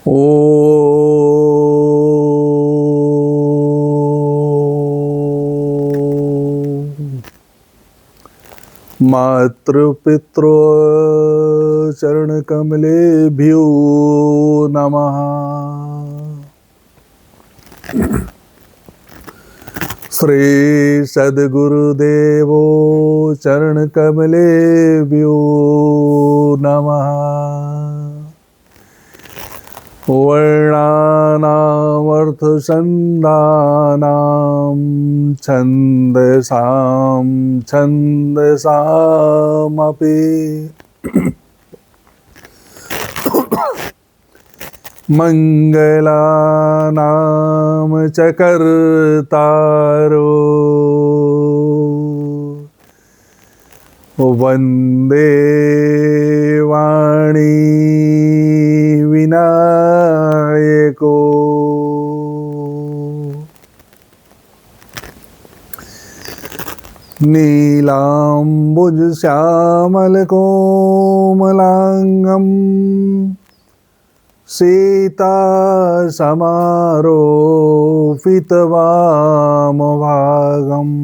ओ मातृपितृ चरणकमलेभ्यो नमः। श्री सद्गुरुदेवो चरणकमलेभ्यो नमः। वर्णानामर्थसन्धानां छन्दसां छन्दसामपि मङ्गलानां च कर्तारो वन्दे वाणी विनायको। नीलाम्बुजश्यामलकोमलाङ्गं सीतासमारोपितवामभागम्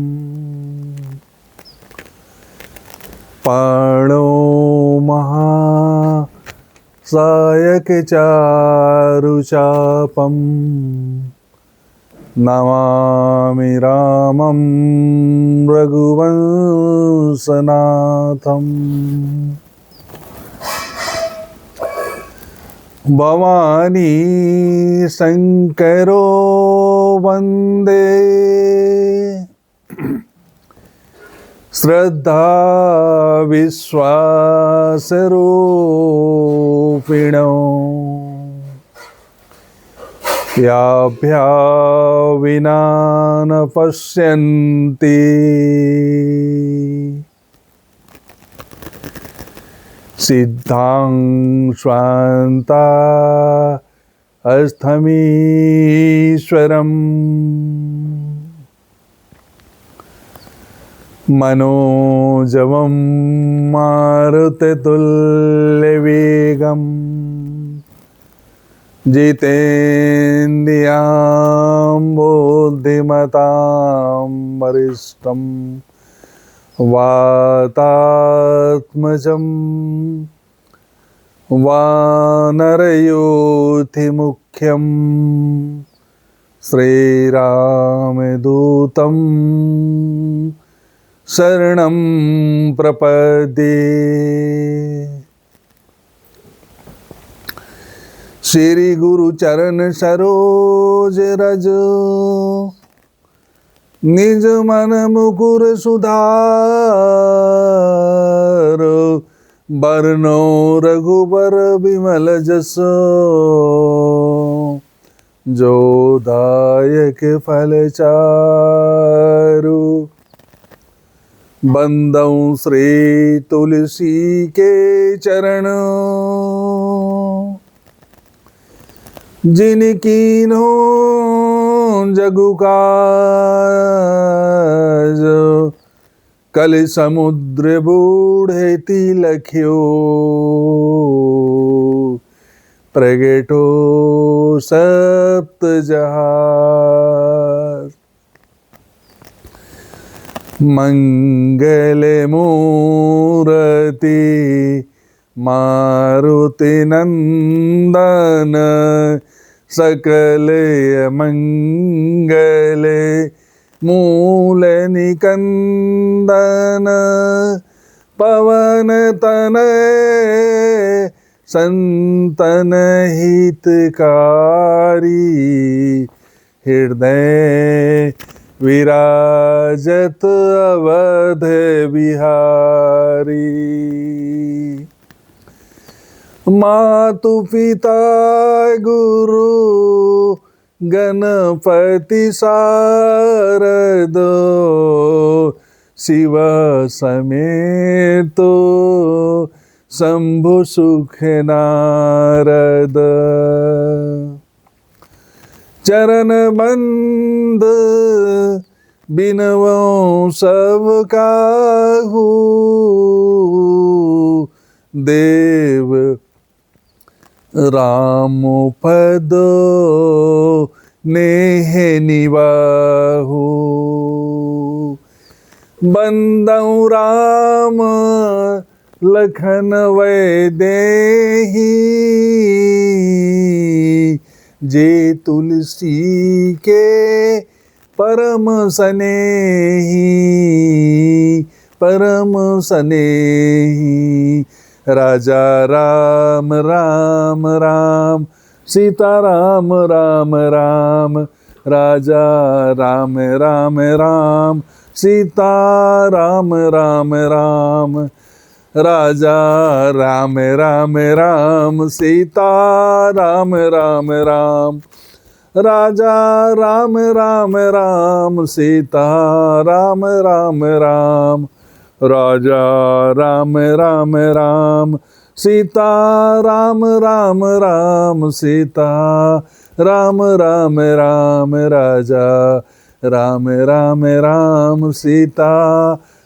पाणो महासायकचारुचापं नमामि रामं रघुवंशनाथम्। भवानी शंकरो वन्दे श्रद्धा विश्वासरूपिणो याभ्या विना न पश्यन्ति सिद्धां स्वान्ता अस्थमीश्वरम् मनोजवं मारुततुल्यवेगं जितेन्द्रियां बुद्धिमतां वरिष्ठं वातात्मजं वानरयोधिमुख्यं श्रीरामदूतं शरणं प्रपद्ये। श्री गुरु चरण सरोज रज निज मन मुकुर सुधार बरनो रघुबर बिमल जस जो दायक फल चारु बंदौ श्री तुलसी के चरण जिनकीनो जगु काज कल समुद्र बूढ़े तिलख्यो प्रगटो सप्त जहाज मंगल मूर्ति मारुति नंदन सकल मंगल मूल निकंदन पवन तनय संतन हितकारी हृदय विराजत अवध बिहारी। मातु पिता गुरु गणपति शारद शिव समेत शंभु सुख नारद चरण बंद बिनवो सब काहू देव राम पद नेह निवाहु बंदौ राम लखन वैदेही जे तुलसी के परम सनेही परम सनेही राजा राम राम राम सीता राम राम राम राजा राम राम राम सीता राम राम राम राजा राम राम राम सीता राम राम राम राजा राम राम राम सीता राम राम राम राजा राम राम राम सीता राम राम राम सीता राम राम राम राजा राम राम राम सीता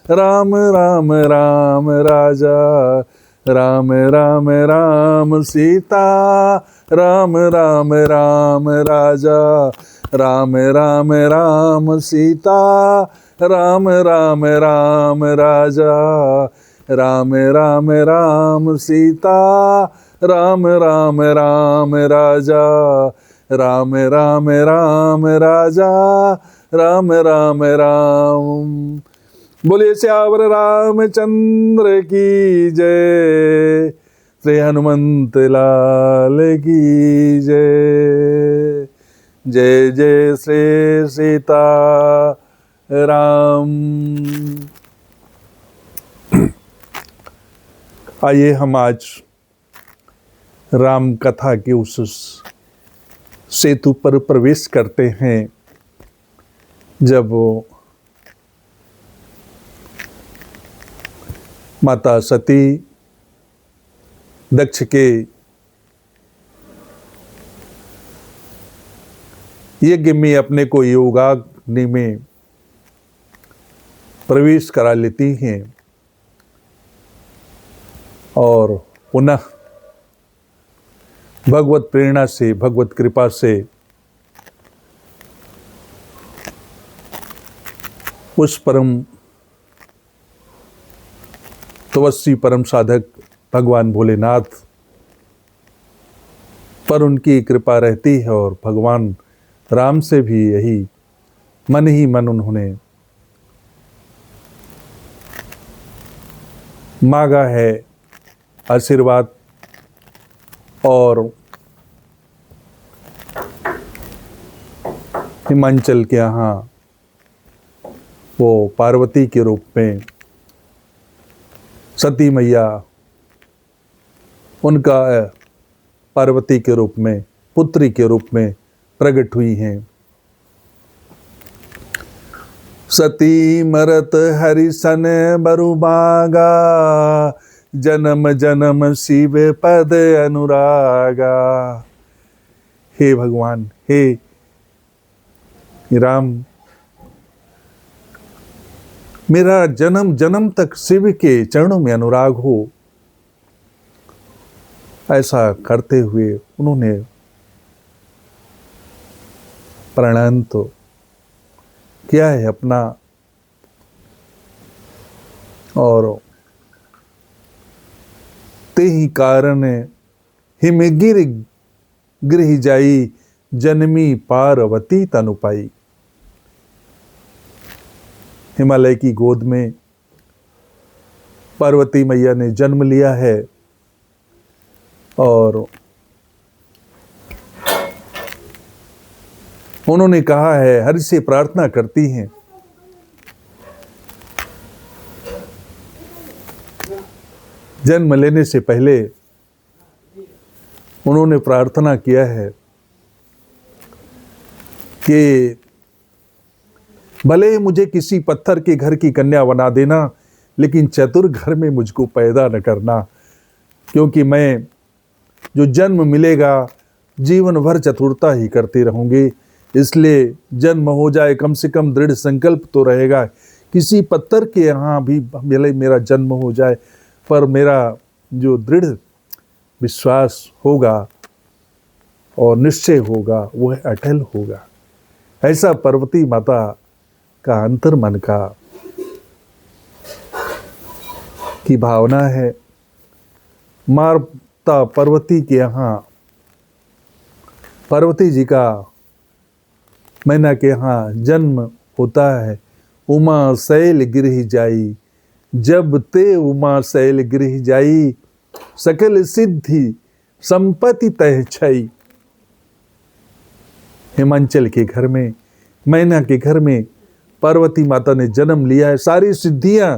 राम राम राम राजा राम राम राम सीता राम राम राम राजा राम राम राम सीता राम राम राम राजा राम राम राम सीता राम राम राम राजा राम राम राम राजा राम राम राम। बोलिए श्यावर रामचंद्र की जय, श्री हनुमंत लाल की जय। जय जय श्री सीता राम। आइए हम आज राम कथा के उस सेतु पर प्रवेश करते हैं जब माता सती दक्ष के यज्ञ में अपने को योगाग्नि में प्रवेश करा लेती हैं और पुनः भगवत प्रेरणा से, भगवत कृपा से उस परम तपस्वी परम साधक भगवान भोलेनाथ पर उनकी कृपा रहती है और भगवान राम से भी यही मन ही मन उन्होंने मांगा है आशीर्वाद। और हिमाचल के यहाँ वो पार्वती के रूप में सती मैया उनका पार्वती के रूप में, पुत्री के रूप में प्रकट हुई हैं। सती मरत हरिसन बरु बागा जन्म जन्म शिव पद अनुरागा। हे भगवान, हे राम, मेरा जन्म जन्म तक शिव के चरणों में अनुराग हो, ऐसा करते हुए उन्होंने प्रणयन तो किया है अपना। और ते ही कारण हिम गिर गृह जाई जन्मी पार्वती तनु पाई। हिमालय की गोद में पार्वती मैया ने जन्म लिया है और उन्होंने कहा है, हरि से प्रार्थना करती हैं, जन्म लेने से पहले उन्होंने प्रार्थना किया है कि भले ही मुझे किसी पत्थर के घर की कन्या बना देना, लेकिन चतुर घर में मुझको पैदा न करना, क्योंकि मैं जो जन्म मिलेगा जीवन भर चतुरता ही करती रहूंगी। इसलिए जन्म हो जाए, कम से कम दृढ़ संकल्प तो रहेगा। किसी पत्थर के यहाँ भी भले मेरा जन्म हो जाए, पर मेरा जो दृढ़ विश्वास होगा और निश्चय होगा वह अटल होगा। ऐसा पार्वती माता का अंतर मन का की भावना है। माता पार्वती के यहाँ, पार्वती जी का मैना के यहाँ जन्म होता है। उमा शैल गिरहि जाई, जब ते उमा शैल गिरहि जाई, सकल सिद्धि संपत्ति तह छई। हिमांचल के घर में, मैना के घर में पार्वती माता ने जन्म लिया है। सारी सिद्धियां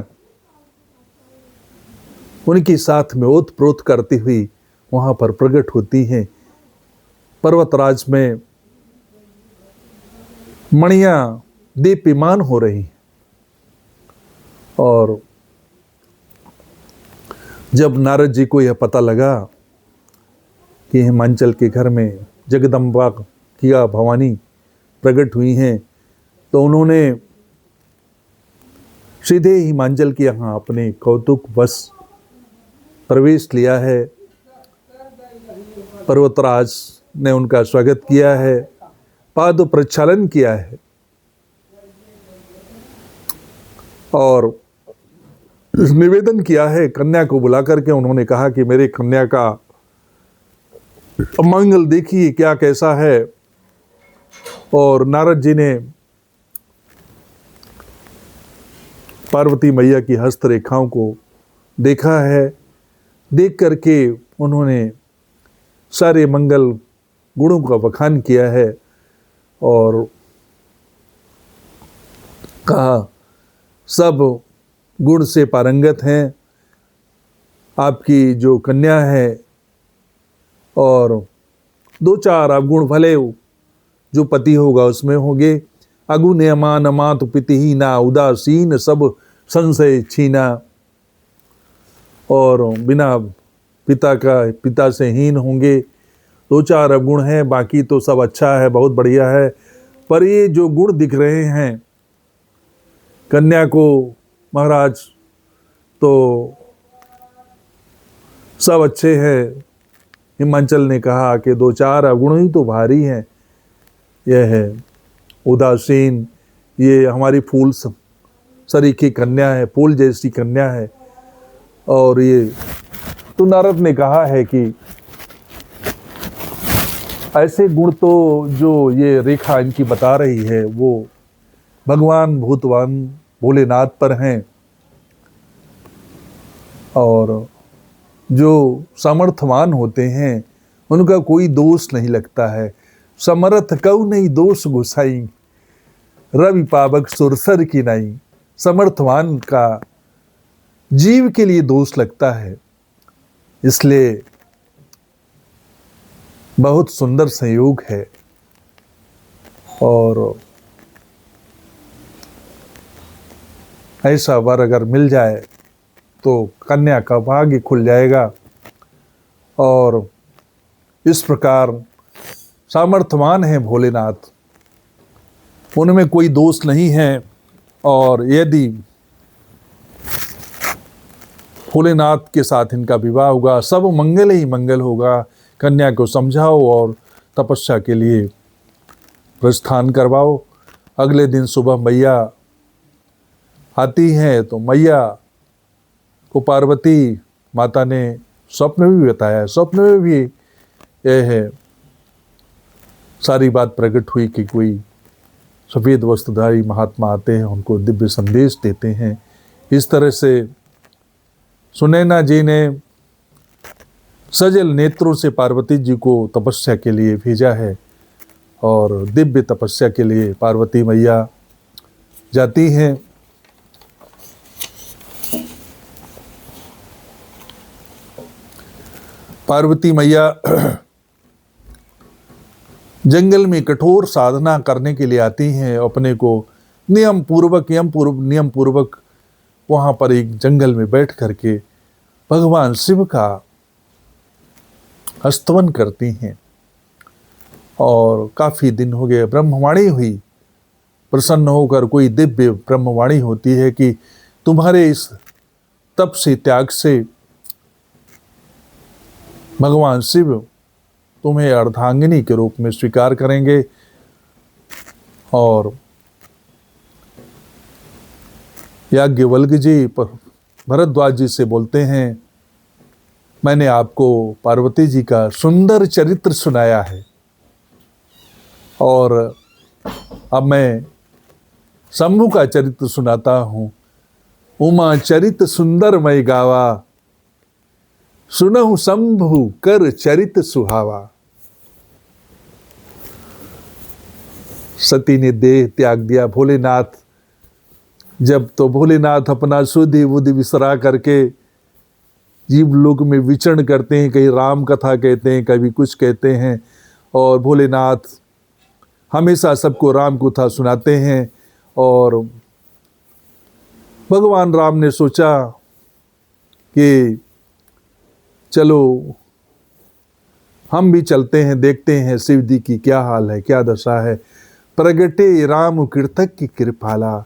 उनके साथ में ओत प्रोत करती हुई वहां पर प्रकट होती हैं। पर्वतराज में मणियां दीप्यमान हो रही हैं। और जब नारद जी को यह पता लगा कि हिमांचल के घर में जगदम्बा किया भवानी प्रकट हुई हैं, तो उन्होंने सीधे हिमांचल के यहाँ अपने कौतुक वश प्रवेश लिया है। पर्वतराज ने उनका स्वागत किया है, पाद प्रक्षालन किया है और निवेदन किया है। कन्या को बुला करके उन्होंने कहा कि मेरे कन्या का मंगल देखिए क्या कैसा है। और नारद जी ने पार्वती मैया की हस्तरेखाओं को देखा है। देख करके उन्होंने सारे मंगल गुणों का बखान किया है और कहा सब गुण से पारंगत हैं आपकी जो कन्या है, और दो चार अवगुण भले जो पति होगा उसमें होंगे। अगुण अमान मातु पितिहीना, उदासीन सब संशय छीना, और बिना पिता से हीन होंगे। दो चार अवगुण हैं, बाकी तो सब अच्छा है, बहुत बढ़िया है। पर ये जो गुण दिख रहे हैं कन्या को महाराज, तो सब अच्छे हैं। हिमांचल ने कहा कि दो चार अवगुण ही तो भारी हैं। यह है उदासीन, ये हमारी फूल सरीखी कन्या है, फूल जैसी कन्या है। और ये तो नारद ने कहा है कि ऐसे गुण तो जो ये रेखा इनकी बता रही है वो भगवान भूतवान भोलेनाथ पर हैं। और जो सामर्थ्यवान होते हैं उनका कोई दोष नहीं लगता है। समर्थ कऊ नहीं दोष गुसाई, रवि पावक सुरसर की नहीं। समर्थवान का जीव के लिए दोष लगता है। इसलिए बहुत सुंदर संयोग है। और ऐसा वर अगर मिल जाए तो कन्या का भाग्य खुल जाएगा। और इस प्रकार सामर्थ्यवान है भोलेनाथ, उनमें कोई दोष नहीं है। और यदि भोलेनाथ के साथ इनका विवाह होगा, सब मंगल ही मंगल होगा। कन्या को समझाओ और तपस्या के लिए प्रस्थान करवाओ। अगले दिन सुबह मैया आती हैं तो मैया को पार्वती माता ने स्वप्न में भी बताया। स्वप्न में भी यह है सारी बात प्रकट हुई कि कोई सफ़ेद वस्त्रधारी महात्मा आते हैं, उनको दिव्य संदेश देते हैं। इस तरह से सुनैना जी ने सजल नेत्रों से पार्वती जी को तपस्या के लिए भेजा है। और दिव्य तपस्या के लिए पार्वती मैया जाती हैं। पार्वती मैया जंगल में कठोर साधना करने के लिए आती हैं। अपने को नियम पूर्वक वहाँ पर एक जंगल में बैठ करके भगवान शिव का स्तवन करती हैं। और काफ़ी दिन हो गए, ब्रह्मवाणी हुई, प्रसन्न होकर कोई दिव्य ब्रह्मवाणी होती है कि तुम्हारे इस तप से, त्याग से भगवान शिव तुम्हें अर्धांगिनी के रूप में स्वीकार करेंगे। और याज्ञवल्क्य जी भरद्वाज जी से बोलते हैं, मैंने आपको पार्वती जी का सुंदर चरित्र सुनाया है और अब मैं शंभु का चरित्र सुनाता हूँ। उमा चरित सुंदर मय गावा, सुनहु शंभु कर चरित सुहावा। सती ने देह त्याग दिया। भोलेनाथ जब तो भोलेनाथ अपना सुधि बुद्धि विसरा करके जीव लोक में विचरण करते हैं, कहीं राम कथा कहते हैं, कभी कुछ कहते हैं, और भोलेनाथ हमेशा सबको राम कथा सुनाते हैं। और भगवान राम ने सोचा कि चलो हम भी चलते हैं, देखते हैं शिव जी की क्या हाल है, क्या दशा है। प्रगटे राम कीर्तक की कृपाला,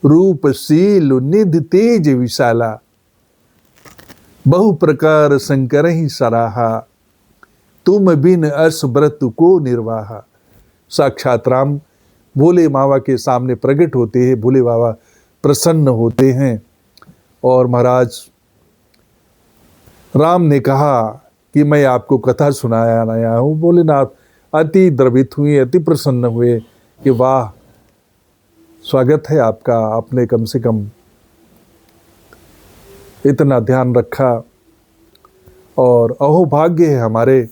रूपशील निधि तेज विशाला, बहु प्रकार शंकर ही सराहा, तुम बिन अस व्रत को निर्वाहा। साक्षात राम भोले बाबा के सामने प्रकट होते हैं। भोले बाबा प्रसन्न होते हैं और महाराज राम ने कहा कि मैं आपको कथा सुनाया नया हूँ। भोलेनाथ अति द्रवित हुए, अति प्रसन्न हुए कि वाह, स्वागत है आपका, आपने कम से कम इतना ध्यान रखा और अहो भाग्य है, हमारे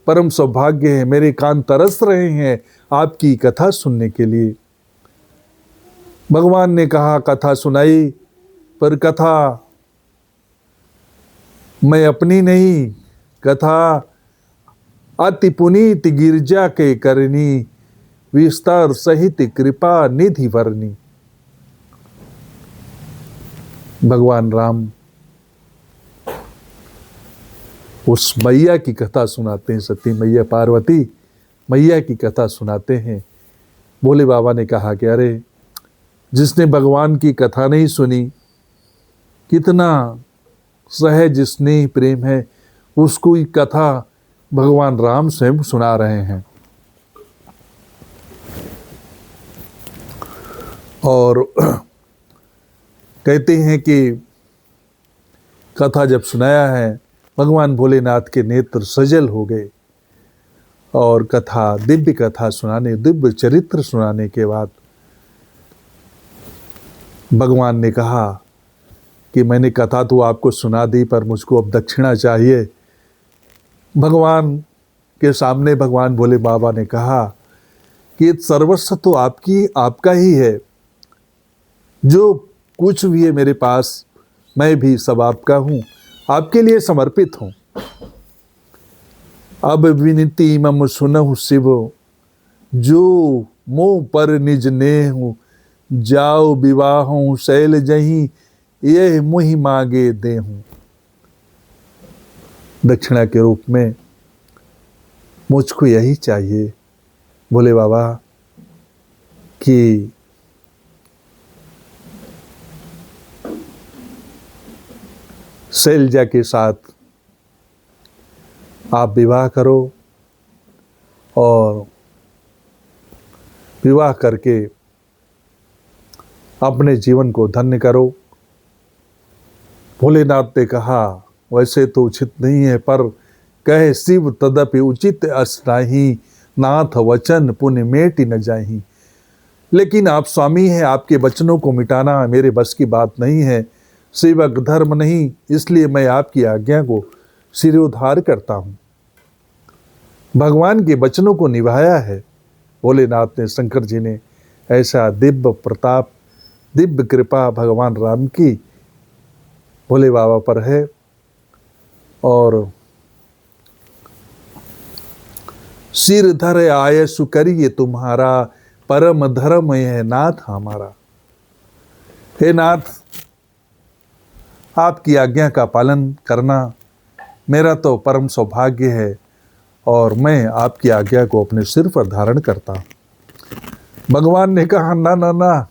परम सौभाग्य है, मेरे कान तरस रहे हैं आपकी कथा सुनने के लिए। भगवान ने कहा कथा सुनाई, पर कथा मैं अपनी नहीं, कथा अति पुनीत गिरजा के करनी, विस्तार सहित कृपा निधि वरनी। भगवान राम उस मैया की कथा सुनाते हैं, सती मैया पार्वती मैया की कथा सुनाते हैं। भोले बाबा ने कहा कि अरे जिसने भगवान की कथा नहीं सुनी, कितना सहज स्नेह प्रेम है, उसको ही कथा भगवान राम स्वयं सुना रहे हैं। और कहते हैं कि कथा जब सुनाया है, भगवान भोलेनाथ के नेत्र सजल हो गए और कथा, दिव्य कथा सुनाने, दिव्य चरित्र सुनाने के बाद भगवान ने कहा कि मैंने कथा तो आपको सुना दी, पर मुझको अब दक्षिणा चाहिए। भगवान के सामने भगवान भोले बाबा ने कहा कि सर्वस्व तो आपका ही है, जो कुछ भी है मेरे पास, मैं भी सब आपका हूँ, आपके लिए समर्पित हूँ। अब विनती मम सुनहु शिव, जो मोह पर निज नेहु, जाओ विवाहु शैल जहीं, यह मुहि मांगे देहूँ। दक्षिणा के रूप में मुझको यही चाहिए भोले बाबा कि शैलजा के साथ आप विवाह करो और विवाह करके अपने जीवन को धन्य करो। भोलेनाथ ने कहा वैसे तो उचित नहीं है, पर कहे शिव तदपि उचित अस नाही, नाथ वचन पुण्य मेटि न जाही। लेकिन आप स्वामी हैं, आपके वचनों को मिटाना मेरे बस की बात नहीं है, सेवक धर्म नहीं, इसलिए मैं आपकी आज्ञा को शिरोधार्य करता हूँ। भगवान के वचनों को निभाया है भोलेनाथ ने, शंकर जी ने। ऐसा दिव्य प्रताप, दिव्य कृपा भगवान राम की भोले बाबा पर है। और सिर धर आय सुकरिए तुम्हारा, परम धर्म यह नाथ हमारा। हे नाथ, आपकी आज्ञा का पालन करना मेरा तो परम सौभाग्य है और मैं आपकी आज्ञा को अपने सिर पर धारण करता हूँ। भगवान ने कहा ना ना ना,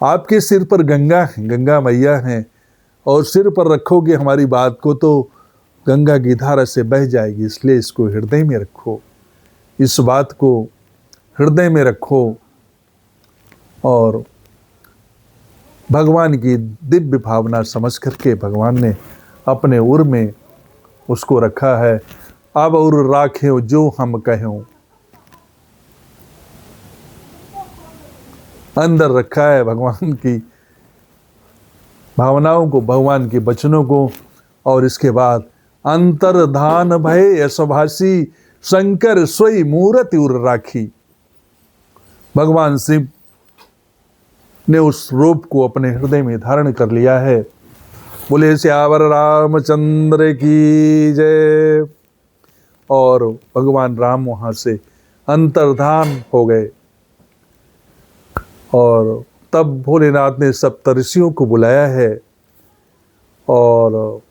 आपके सिर पर गंगा है, गंगा मैया हैं, और सिर पर रखोगे हमारी बात को तो गंगा की धारा से बह जाएगी, इसलिए इसको हृदय में रखो, इस बात को हृदय में रखो। और भगवान की दिव्य भावना समझ करके भगवान ने अपने उर में उसको रखा है। अब और राखे जो हम कहें, अंदर रखा है भगवान की भावनाओं को, भगवान के वचनों को। और इसके बाद अंतर्धान भय स्वभाषी शंकर सोई मूर्ति उर राखी। भगवान शिव ने उस रूप को अपने हृदय में धारण कर लिया है। बोले श्यावर रामचंद्र की जय। और भगवान राम वहां से अंतर्धान हो गए। और तब भोलेनाथ ने सप्तऋषियों को बुलाया है और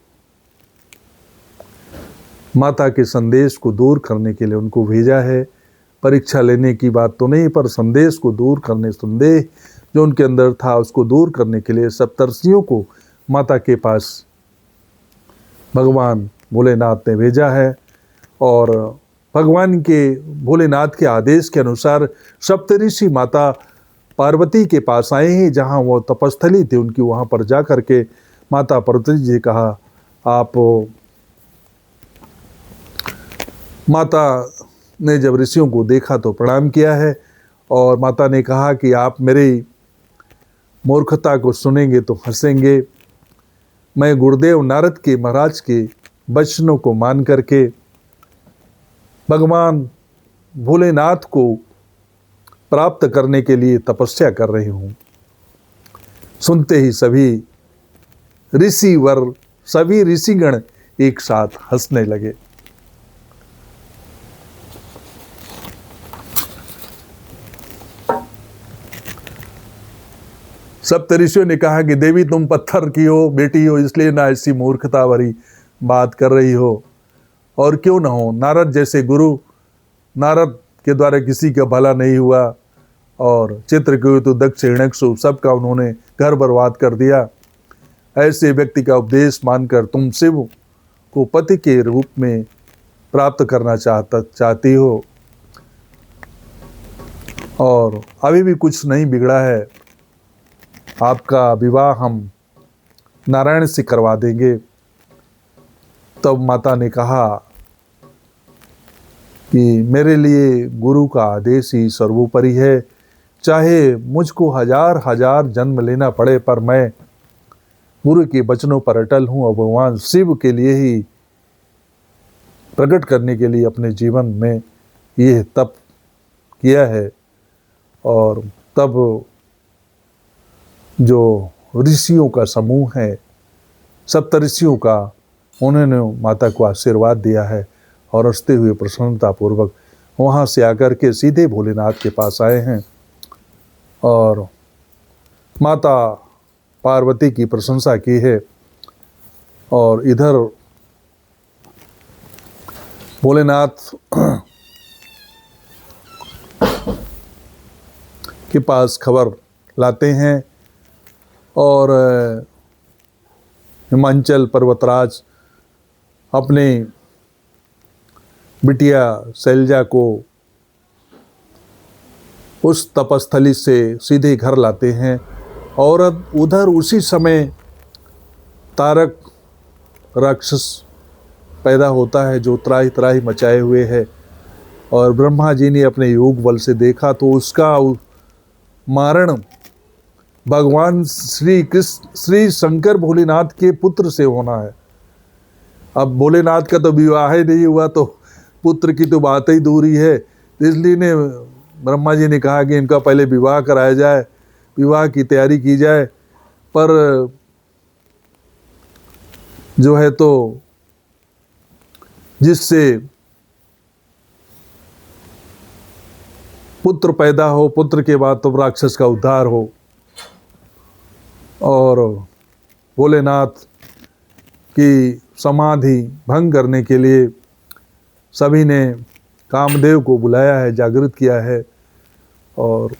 माता के संदेश को दूर करने के लिए उनको भेजा है। परीक्षा लेने की बात तो नहीं, पर संदेश को दूर करने, संदेह जो उनके अंदर था उसको दूर करने के लिए सप्तऋषियों को माता के पास भगवान भोलेनाथ ने भेजा है। और भगवान के भोलेनाथ के आदेश के अनुसार सप्तऋषि माता पार्वती के पास आए हैं, जहाँ वो तपस्थली थी उनकी। वहाँ पर जा कर के माता पार्वती जी कहा, आप माता ने जब ऋषियों को देखा तो प्रणाम किया है। और माता ने कहा कि आप मेरी मूर्खता को सुनेंगे तो हंसेंगे। मैं गुरुदेव नारद के महाराज के वचनों को मान करके भगवान भोलेनाथ को प्राप्त करने के लिए तपस्या कर रही हूँ। सुनते ही सभी ऋषिवर, सभी ऋषिगण एक साथ हंसने लगे। सप्तऋषियों ने कहा कि देवी तुम पत्थर की हो, बेटी हो, इसलिए ना ऐसी मूर्खता भरी बात कर रही हो। और क्यों ना हो, नारद जैसे गुरु, नारद के द्वारा किसी का भला नहीं हुआ। और चित्रकेतु, दक्ष, हिरण्यकशिपु सबका उन्होंने घर बर्बाद कर दिया। ऐसे व्यक्ति का उपदेश मानकर तुम शिव को पति के रूप में प्राप्त करना चाहती हो। और अभी भी कुछ नहीं बिगड़ा है, आपका विवाह हम नारायण से करवा देंगे। तब माता ने कहा कि मेरे लिए गुरु का आदेश ही सर्वोपरि है, चाहे मुझको हजार हजार जन्म लेना पड़े, पर मैं गुरु के वचनों पर अटल हूँ। और भगवान शिव के लिए ही प्रकट करने के लिए अपने जीवन में यह तप किया है। और तब जो ऋषियों का समूह है, सप्तऋषियों का, उन्होंने माता को आशीर्वाद दिया है और हंसते हुए प्रसन्नतापूर्वक वहाँ से आकर के सीधे भोलेनाथ के पास आए हैं। और माता पार्वती की प्रशंसा की है। और इधर भोलेनाथ के पास खबर लाते हैं। और हिमाचल पर्वतराज अपने बिटिया शैलजा को उस तपस्थली से सीधे घर लाते हैं। और उधर उसी समय तारक राक्षस पैदा होता है जो त्राही त्राही मचाए हुए है। और ब्रह्मा जी ने अपने योग बल से देखा तो उसका मारण भगवान श्री शंकर भोलेनाथ के पुत्र से होना है। अब भोलेनाथ का तो विवाह ही नहीं हुआ, तो पुत्र की तो बात ही दूरी है। इसलिए ने ब्रह्मा जी ने कहा कि इनका पहले विवाह कराया जाए, विवाह की तैयारी की जाए। पर जो है तो जिससे पुत्र पैदा हो, पुत्र के बाद तो राक्षस का उद्धार हो। और भोलेनाथ की समाधि भंग करने के लिए सभी ने कामदेव को बुलाया है, जागृत किया है। और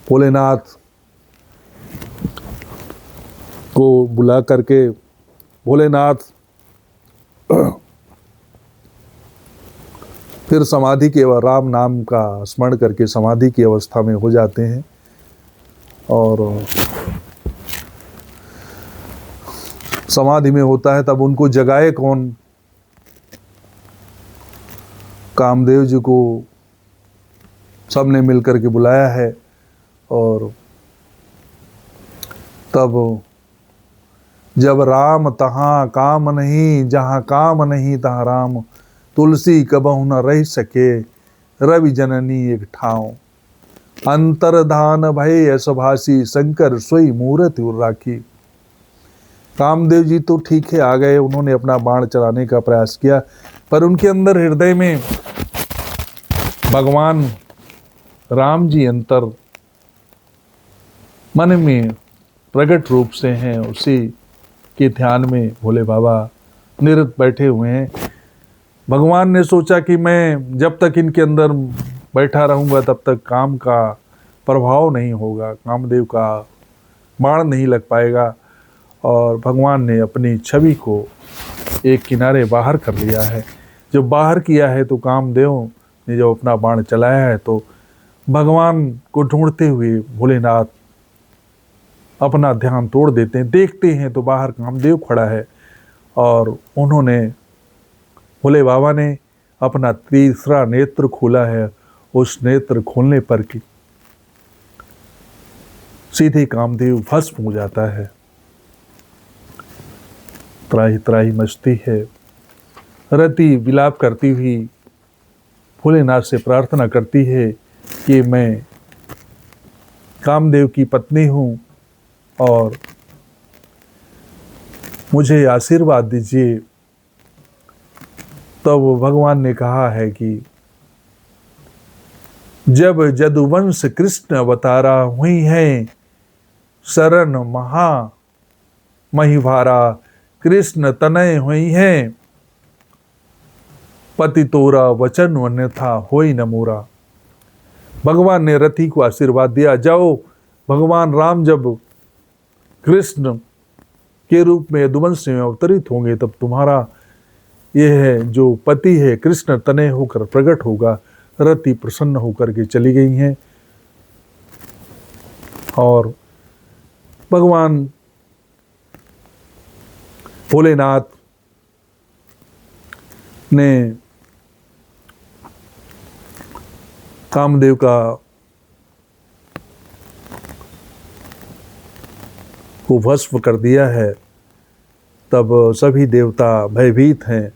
भोलेनाथ को बुला करके भोलेनाथ फिर समाधि के राम नाम का स्मरण करके समाधि की अवस्था में हो जाते हैं। और समाधि में होता है तब उनको जगाए कौन? कामदेव जी को सबने मिलकर के बुलाया है। और तब जब राम तहाँ काम नहीं, जहाँ काम नहीं तहाँ राम, तुलसी कबहु न रह सके, रवि जननी एक ठाव, अंतर्धान भय असभासी, शंकर सोई मूर्ति राखी। कामदेव जी तो ठीक है आ गए, उन्होंने अपना बाण चलाने का प्रयास किया, पर उनके अंदर हृदय में भगवान राम जी अंतर मन में प्रकट रूप से हैं। उसी के ध्यान में भोले बाबा निरत बैठे हुए हैं। भगवान ने सोचा कि मैं जब तक इनके अंदर बैठा रहूंगा तब तक काम का प्रभाव नहीं होगा, कामदेव का बाण नहीं लग पाएगा। और भगवान ने अपनी छवि को एक किनारे बाहर कर लिया है। जब बाहर किया है तो कामदेव ने जब अपना बाण चलाया है तो भगवान को ढूंढते हुए भोलेनाथ अपना ध्यान तोड़ देते हैं। देखते हैं तो बाहर कामदेव खड़ा है और उन्होंने, भोले बाबा ने अपना तीसरा नेत्र खोला है। उस नेत्र खोलने पर की सीधे कामदेव भस्म हो जाता है। त्राही त्राही मचती है। रति विलाप करती हुई भोलेनाथ से प्रार्थना करती है कि मैं कामदेव की पत्नी हूँ और मुझे आशीर्वाद दीजिए। तब भगवान ने कहा है कि जब जदुवंश कृष्ण अवतारा हुई हैं, शरण महा महिभारा, कृष्ण तनय हुई हैं, पति तोरा वचन अन्यथा होई न मोरा। भगवान ने रति को आशीर्वाद दिया, जाओ भगवान राम जब कृष्ण के रूप में यदुवंश में अवतरित होंगे तब तुम्हारा यह है जो पति है कृष्ण तनय होकर प्रकट होगा। रति प्रसन्न होकर के चली गई हैं। और भगवान भोलेनाथ ने कामदेव का को भस्म कर दिया है। तब सभी देवता भयभीत हैं,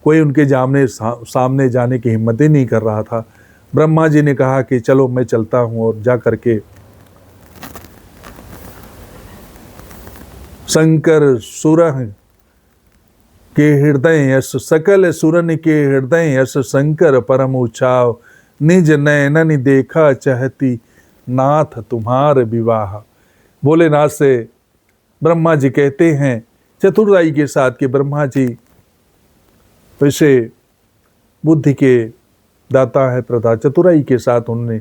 कोई उनके सामने जाने की हिम्मत ही नहीं कर रहा था। ब्रह्मा जी ने कहा कि चलो मैं चलता हूँ और जा करके शंकर सुरन के हृदय यस, सकल सुरन के हृदय यस, शंकर परम उछाव, निज नयनन देखा चाहती, नाथ तुम्हार विवाह। भोलेनाथ से ब्रह्मा जी कहते हैं चतुराई के साथ कि ब्रह्मा जी वैसे बुद्धि के दाता है प्रदा, चतुराई के साथ उन्होंने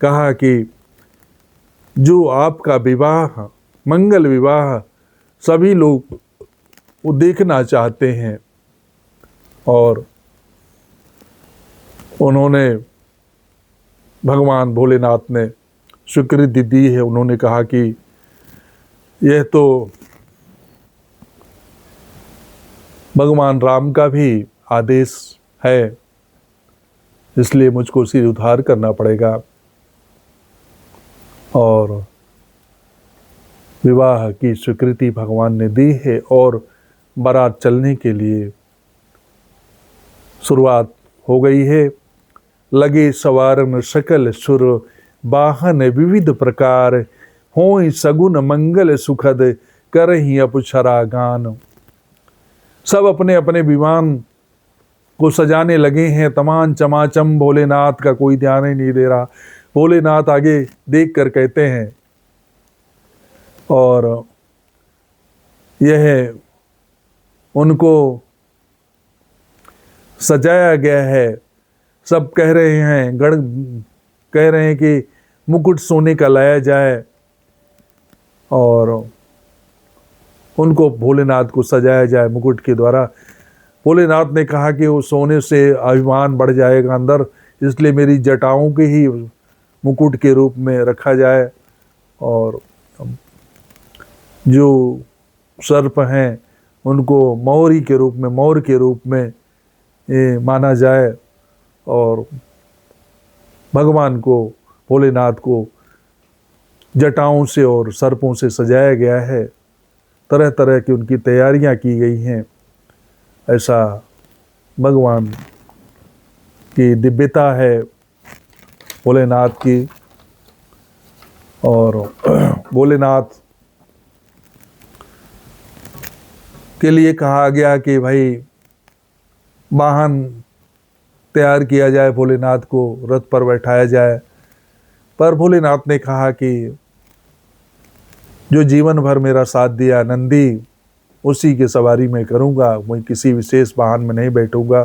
कहा कि जो आपका विवाह मंगल विवाह सभी लोग वो देखना चाहते हैं। और उन्होंने भगवान भोलेनाथ ने स्वीकृति दी है। उन्होंने कहा कि यह तो भगवान राम का भी आदेश है, इसलिए मुझको सिर उधार करना पड़ेगा। और विवाह की स्वीकृति भगवान ने दी है और बारात चलने के लिए शुरुआत हो गई है। लगे सवारन सकल सुर, वाहन विविध प्रकार, होई सगुन मंगल सुखद, करही अपुछरा गान। सब अपने अपने विमान को सजाने लगे हैं। तमाम चमाचम, भोलेनाथ का कोई ध्यान ही नहीं दे रहा। भोलेनाथ आगे देख कर कहते हैं, और यह उनको सजाया गया है। सब कह रहे हैं, गण कह रहे हैं कि मुकुट सोने का लाया जाए और उनको भोलेनाथ को सजाया जाए मुकुट के द्वारा। भोलेनाथ ने कहा कि वो सोने से अभिमान बढ़ जाएगा अंदर, इसलिए मेरी जटाओं के ही मुकुट के रूप में रखा जाए, और जो सर्प हैं उनको मौर के रूप में ये माना जाए, और भगवान को, भोलेनाथ को जटाओं से और सर्पों से सजाया गया है। तरह तरह की उनकी तैयारियां की गई हैं। ऐसा भगवान की दिव्यता है भोलेनाथ की। और भोलेनाथ के लिए कहा गया कि भाई वाहन तैयार किया जाए, भोलेनाथ को रथ पर बैठाया जाए, पर भोलेनाथ ने कहा कि जो जीवन भर मेरा साथ दिया नंदी, उसी की सवारी मैं करूंगा, मैं किसी विशेष वाहन में नहीं बैठूंगा।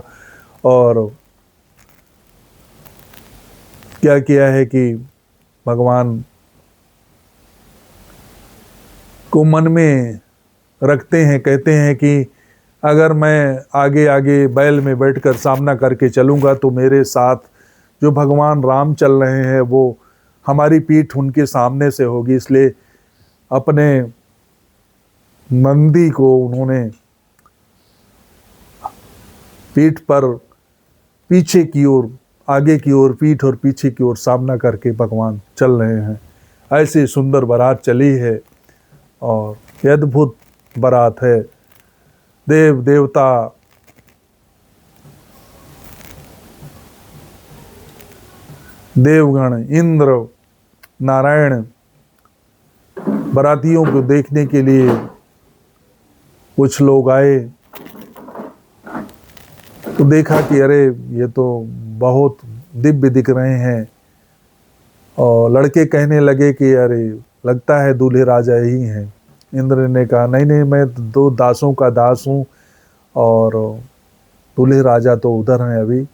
और क्या किया है कि भगवान को मन में रखते हैं, कहते हैं कि अगर मैं आगे आगे बैल में बैठकर सामना करके चलूँगा तो मेरे साथ जो भगवान राम चल रहे हैं वो हमारी पीठ उनके सामने से होगी। इसलिए अपने नंदी को उन्होंने पीठ पर पीछे की ओर, आगे की ओर पीठ और पीछे की ओर सामना करके भगवान चल रहे हैं। ऐसी सुंदर बारात चली है और ये अद्भुत बारात है। देव देवता, देवगण, इंद्र, नारायण बारातियों को देखने के लिए कुछ लोग आए तो देखा कि अरे ये तो बहुत दिव्य दिख रहे हैं। और लड़के कहने लगे कि अरे लगता है दूल्हे राजा ही हैं। इंद्र ने कहा नहीं नहीं, मैं दो दासों का दास हूँ और दूल्हे राजा तो उधर हैं अभी।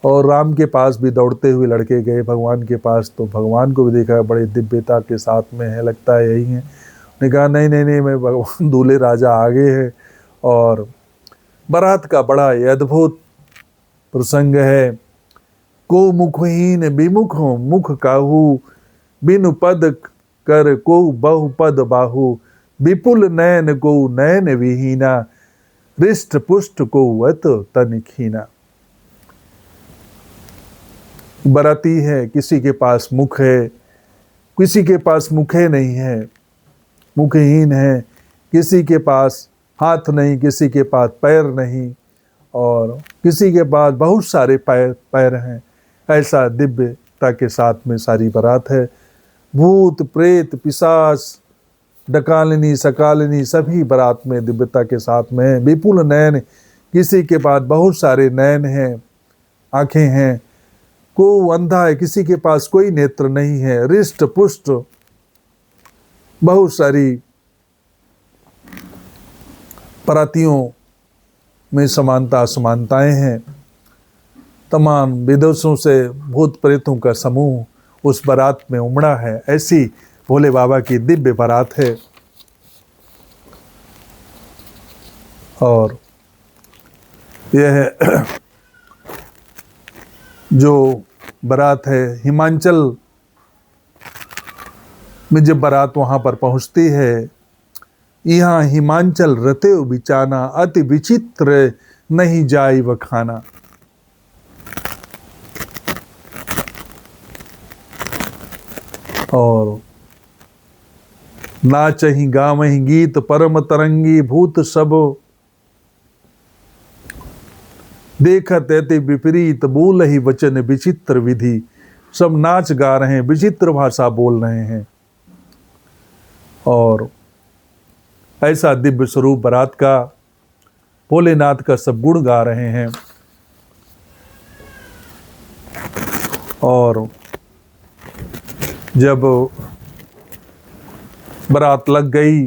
और राम के पास भी दौड़ते हुए लड़के गए भगवान के पास, तो भगवान को भी देखा बड़े दिव्यता के साथ में है, लगता है यही है। ने कहा नहीं नहीं नहीं, मैं भगवान दूल्हे राजा आगे है। और बारात का बड़ा ये अद्भुत प्रसंग है। को मुखहीन विमुख मुख काहू, बिनु पद कर को बहुपद बाहु, विपुल नयन को नयन विहीना, हृष्ट पुष्ट को अत तन खीना। बराती है, किसी के पास मुख है, किसी के पास मुखे नहीं है, मुखहीन है, किसी के पास हाथ नहीं, किसी के पास पैर नहीं, और किसी के पास बहुत सारे पैर हैं। ऐसा दिव्यता के साथ में सारी बारात है। भूत प्रेत पिशाच डकालिनी सकालिनी सभी बारात में दिव्यता के साथ में है। विपुल नयन, किसी के पास बहुत सारे नयन हैं, आंखें हैं। को अंधा है, किसी के पास कोई नेत्र नहीं है। हृष्ट पुष्ट, बहुत सारी बारातियों में समानता असमानताएं हैं। तमाम विदेशों से भूत प्रेतों का समूह उस बारात में उमड़ा है। ऐसी भोले बाबा की दिव्य बारात है। और यह जो बारात है, हिमाचल में जब बारात वहाँ पर पहुँचती है, यहाँ हिमाचल रते बिचाना, अति विचित्र नहीं जाई वखाना। और नाचहि गावहि गीत परम तरंगी, भूत सब देखत एते विपरीत, बोल ही वचन विचित्र विधि। सब नाच गा रहे हैं, विचित्र भाषा बोल रहे हैं। और ऐसा दिव्य स्वरूप बारात का, भोलेनाथ का सब गुण गा रहे हैं। और जब बारात लग गई,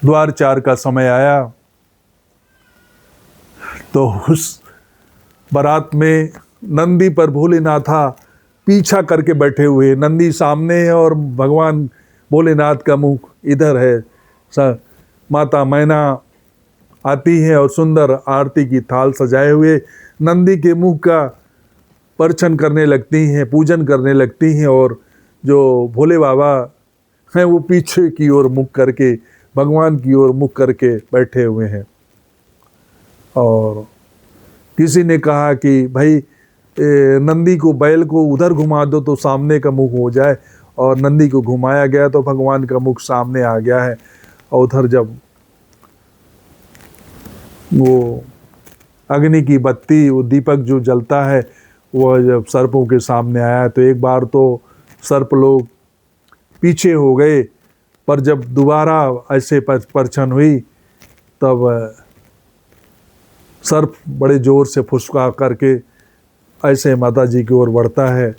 द्वार चार का समय आया, तो उस बारात में नंदी पर भोलेनाथा पीछा करके बैठे हुए। नंदी सामने है और भगवान भोलेनाथ का मुख इधर है। माता मैना आती हैं और सुंदर आरती की थाल सजाए हुए नंदी के मुख का परछन करने लगती हैं, पूजन करने लगती हैं। और जो भोले बाबा हैं वो पीछे की ओर मुख करके, भगवान की ओर मुख करके बैठे हुए हैं। और किसी ने कहा कि भाई नंदी को, बैल को उधर घुमा दो तो सामने का मुख हो जाए, और नंदी को घुमाया गया तो भगवान का मुख सामने आ गया है। और उधर जब वो अग्नि की बत्ती, वो दीपक जो जलता है, वह जब सर्पों के सामने आया तो एक बार तो सर्प लोग पीछे हो गए, पर जब दोबारा ऐसे परछन हुई तब सर्प बड़े जोर से फुसका करके ऐसे माता जी की ओर बढ़ता है।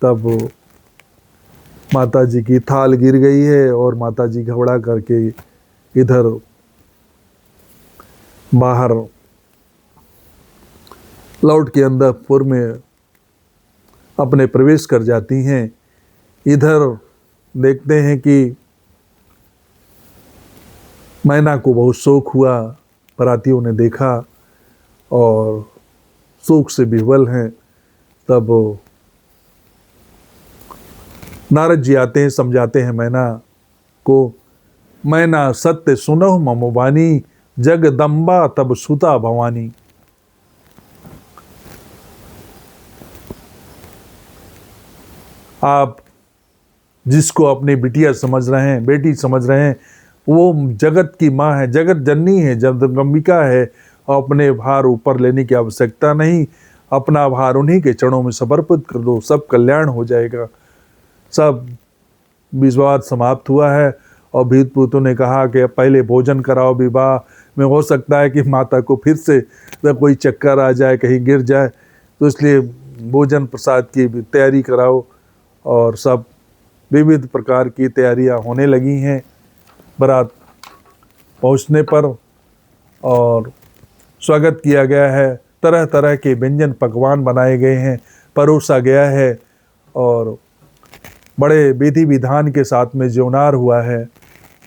तब माता जी की थाल गिर गई है और माता जी घबरा करके इधर बाहर लौट के अंदरपुर में अपने प्रवेश कर जाती हैं। इधर देखते हैं कि मैना को बहुत शोक हुआ, बरातियों ने देखा और शोक से विह्वल हैं। तब नारद जी आते हैं, समझाते हैं मैना को, मैना सत्य सुनहु मम वाणी, जगदम्बा तब सुता भवानी। आप जिसको अपनी बिटिया समझ रहे हैं, बेटी समझ रहे हैं, वो जगत की माँ है, जगत जननी है, जगदम्बिका है। अपने भार ऊपर लेने की आवश्यकता नहीं, अपना भार उन्हीं के चरणों में समर्पित कर दो, सब कल्याण हो जाएगा। सब विवाद समाप्त हुआ है और भीतपूतों ने कहा कि पहले भोजन कराओ, विवाह में हो सकता है कि माता को फिर से कोई चक्कर आ जाए, कहीं गिर जाए, तो इसलिए भोजन प्रसाद की तैयारी कराओ। और सब विविध प्रकार की तैयारियां होने लगी हैं बारात पहुंचने पर, और स्वागत किया गया है। तरह तरह के व्यंजन पकवान बनाए गए हैं, परोसा गया है और बड़े विधि विधान के साथ में ज्योनार हुआ है।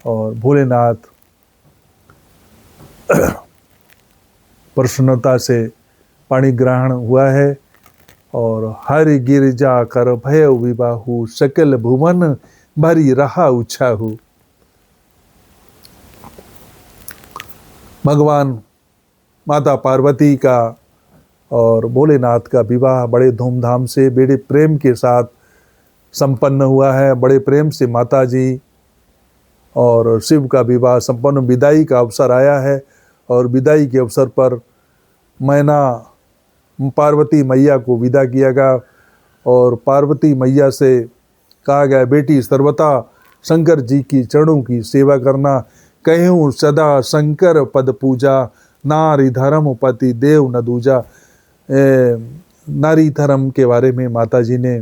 और भोलेनाथ प्रसन्नता से पाणी ग्रहण हुआ है। और हरि गिरजा कर भय विबाहु, सकल भुवन भरी रहा उछाहु। भगवान माता पार्वती का और भोलेनाथ का विवाह बड़े धूमधाम से, बड़े प्रेम के साथ संपन्न हुआ है। बड़े प्रेम से माता जी और शिव का विवाह संपन्न, विदाई का अवसर आया है। और विदाई के अवसर पर मैना पार्वती मैया को विदा किया गया और पार्वती मैया से कहा गया, बेटी सर्वथा शंकर जी की चरणों की सेवा करना, कहूँ सदा शंकर पद पूजा, नारी धर्म पति देव न दूजा। नारी धर्म के बारे में माता जी ने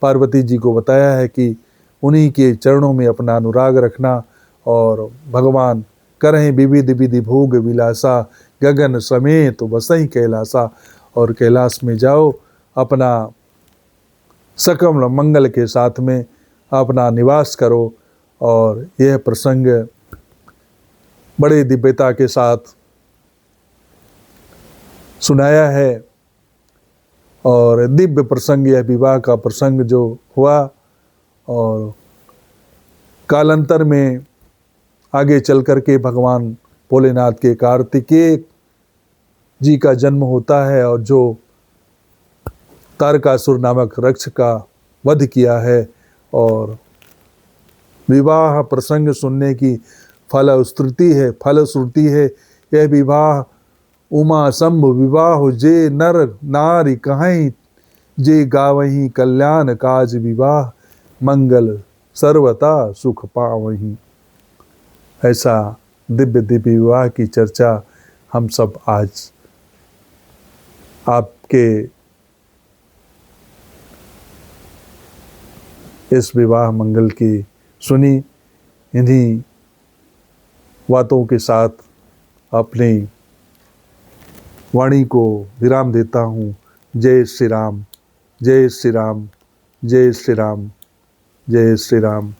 पार्वती जी को बताया है कि उन्हीं के चरणों में अपना अनुराग रखना। और भगवान करें विविध विधि भोग विलासा, गगन समेत तो बसई कैलासा। और कैलाश में जाओ, अपना सकल मंगल के साथ में अपना निवास करो। और यह प्रसंग बड़े दिव्यता के साथ सुनाया है। और दिव्य प्रसंग, यह विवाह का प्रसंग जो हुआ, और कालांतर में आगे चल कर के भगवान भोलेनाथ के कार्तिकेय जी का जन्म होता है, और जो तारकासुर नामक राक्षस का वध किया है। और विवाह प्रसंग सुनने की फलश्रुति है यह विवाह उमा शंभु विवाह, जे नर नारी कहीं, जे गावहीं कल्याण काज विवाह, मंगल सर्वता सुख पावहीं। ऐसा दिव्य दिव्य विवाह की चर्चा हम सब आज आपके इस विवाह मंगल की सुनी। इन्हीं बातों के साथ अपनी वाणी को विराम देता हूँ। जय श्री राम, जय श्री राम, जय श्री राम, जय श्री राम।